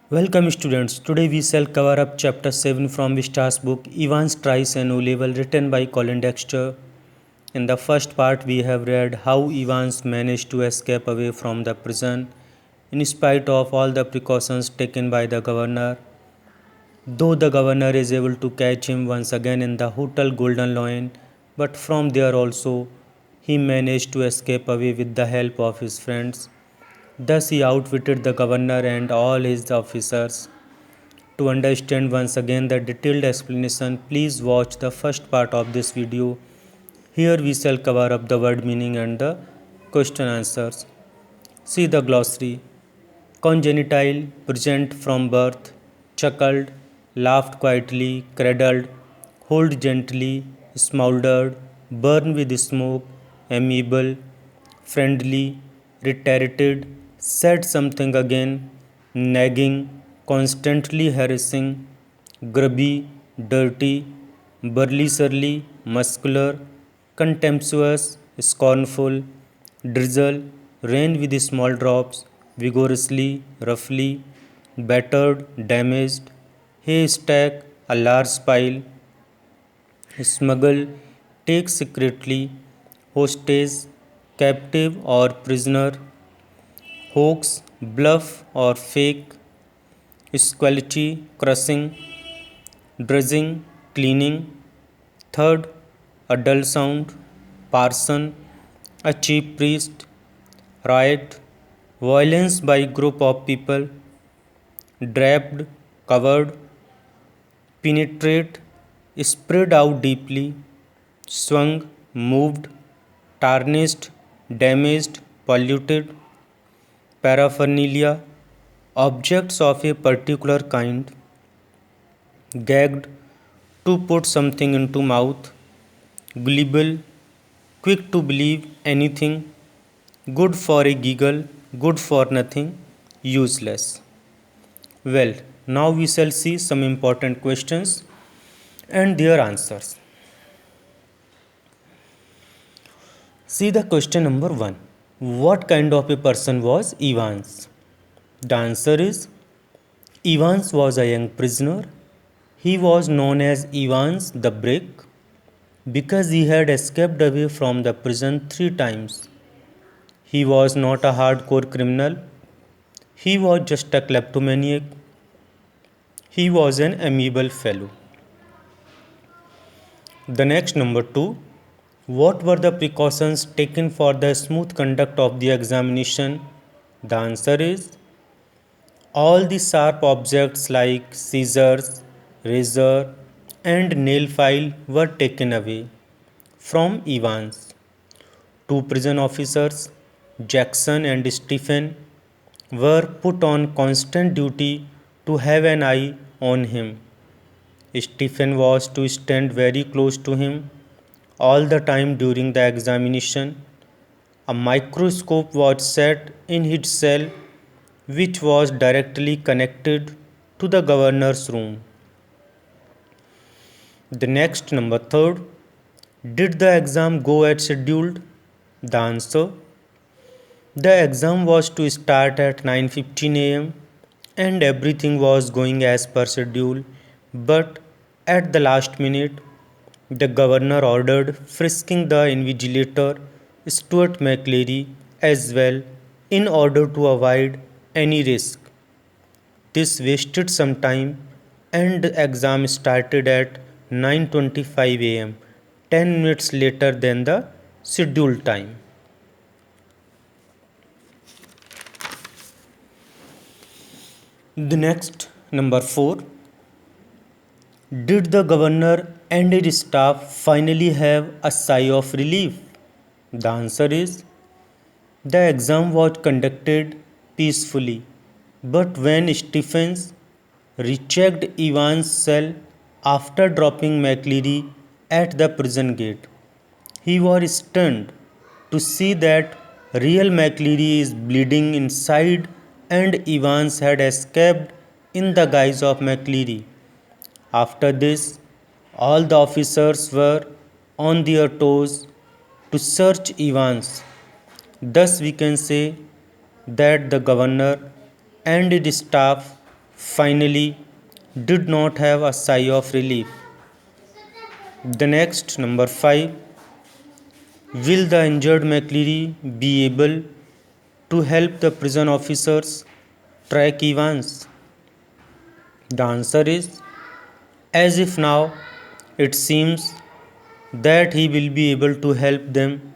Welcome students. Today we shall cover up chapter 7 from Vista's book Evans Tries an O-Level written by Colin Dexter. In the first part we have read how Evans managed to escape away from the prison in spite of all the precautions taken by the governor. Though the governor is able to catch him once again in the Hotel Golden Lion, but from there also he managed to escape away with the help of his friends. Thus he outwitted the governor and all his officers. To understand once again the detailed explanation, please watch the first part of this video. Here we shall cover up the word meaning and the question answers. See the glossary. Congenital, present from birth, chuckled, laughed quietly, cradled, hold gently, smoldered, burn with smoke, amiable, friendly, reiterated, said something again, nagging, constantly harassing, grubby, dirty, burly surly, muscular, contemptuous, scornful, drizzle, rain with small drops, vigorously, roughly, battered, damaged, haystack, a large pile, smuggle, take secretly, hostage, captive or prisoner, hoax, bluff or fake, squality, crushing, dredging, cleaning. Third, a dull sound, parson, a cheap priest, riot, violence by group of people, draped, covered, penetrate, spread out deeply, swung, moved, tarnished, damaged, polluted, paraphernalia, objects of a particular kind, gagged, to put something into mouth, gullible, quick to believe anything, good for a giggle, good for nothing, useless. Well, now we shall see some important questions and their answers. See the question number 1. What kind of a person was Evans? The answer is Evans was a young prisoner. He was known as Evans the Brick because he had escaped away from the prison 3 times. He was not a hardcore criminal. He was just a kleptomaniac. He was an amiable fellow. The next number 2. What were the precautions taken for the smooth conduct of the examination? The answer is all the sharp objects like scissors, razor, and nail file were taken away from Evans. Two prison officers, Jackson and Stephen, were put on constant duty to have an eye on him. Stephen was to stand very close to him all the time during the examination. A microscope was set in his cell, which was directly connected to the governor's room. The next number 3. Did the exam go as scheduled? The answer. The exam was to start at 9:15 am and everything was going as per schedule, but at the last minute the governor ordered frisking the invigilator Stuart McLeary as well in order to avoid any risk. This wasted some time and the exam started at 9:25 am, 10 minutes later than the scheduled time. The next, number 4. Did the governor and his staff finally have a sigh of relief? The answer is the exam was conducted peacefully, but when Stephens rechecked Evans' cell after dropping McLeary at the prison gate, he was stunned to see that real McLeary is bleeding inside and Evans had escaped in the guise of McLeary. After this, all the officers were on their toes to search Evans. Thus, we can say that the governor and his staff finally did not have a sigh of relief. The next, number 5, will the injured McCleary be able to help the prison officers track Evans? The answer is, as if now it seems that he will be able to help them,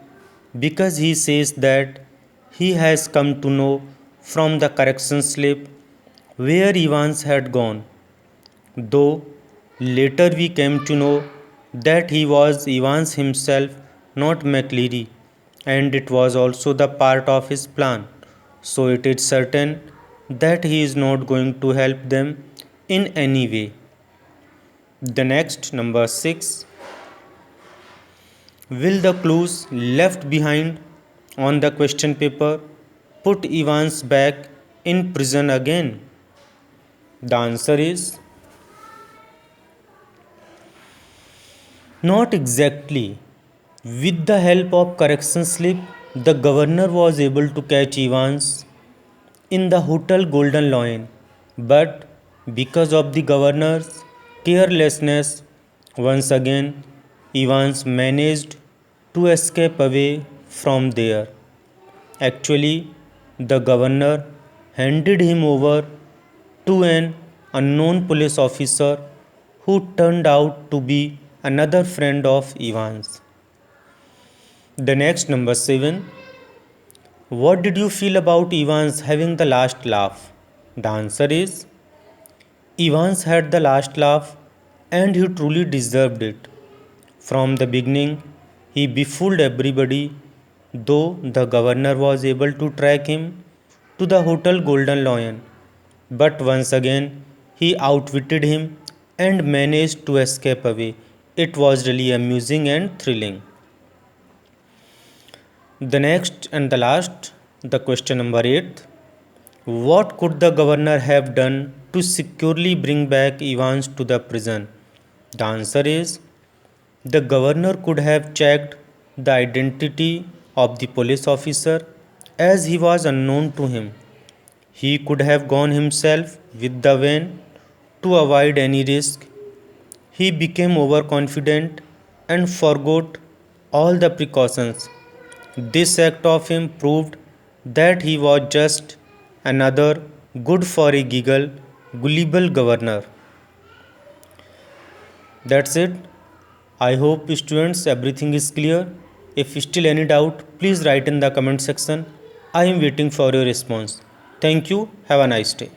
because he says that he has come to know from the correction slip where Evans had gone, though later we came to know that he was Evans himself, not McCleary, and it was also the part of his plan. So it is certain that he is not going to help them in any way. The next, number 6, will the clues left behind on the question paper put Evans back in prison again? The answer is, not exactly. With the help of correction slip, the governor was able to catch Evans in the Hotel Golden Lion, but because of the governor's carelessness, once again Evans managed to escape away from there. Actually, the governor handed him over to an unknown police officer who turned out to be another friend of Evans. The next, number 7, what did you feel about Evans having the last laugh? The answer is, Evans had the last laugh and he truly deserved it. From the beginning, he befooled everybody, though the governor was able to track him to the Hotel Golden Lion. But once again, he outwitted him and managed to escape away. It was really amusing and thrilling. The next and the last, the question number 8. What could the governor have done to securely bring back Evans to the prison? The answer is, the governor could have checked the identity of the police officer as he was unknown to him. He could have gone himself with the van to avoid any risk. He became overconfident and forgot all the precautions. This act of him proved that he was just another good for a giggle, gullible governor. That's it. I hope students everything is clear. If still any doubt, please write in the comment section. I am waiting for your response. Thank you. Have a nice day.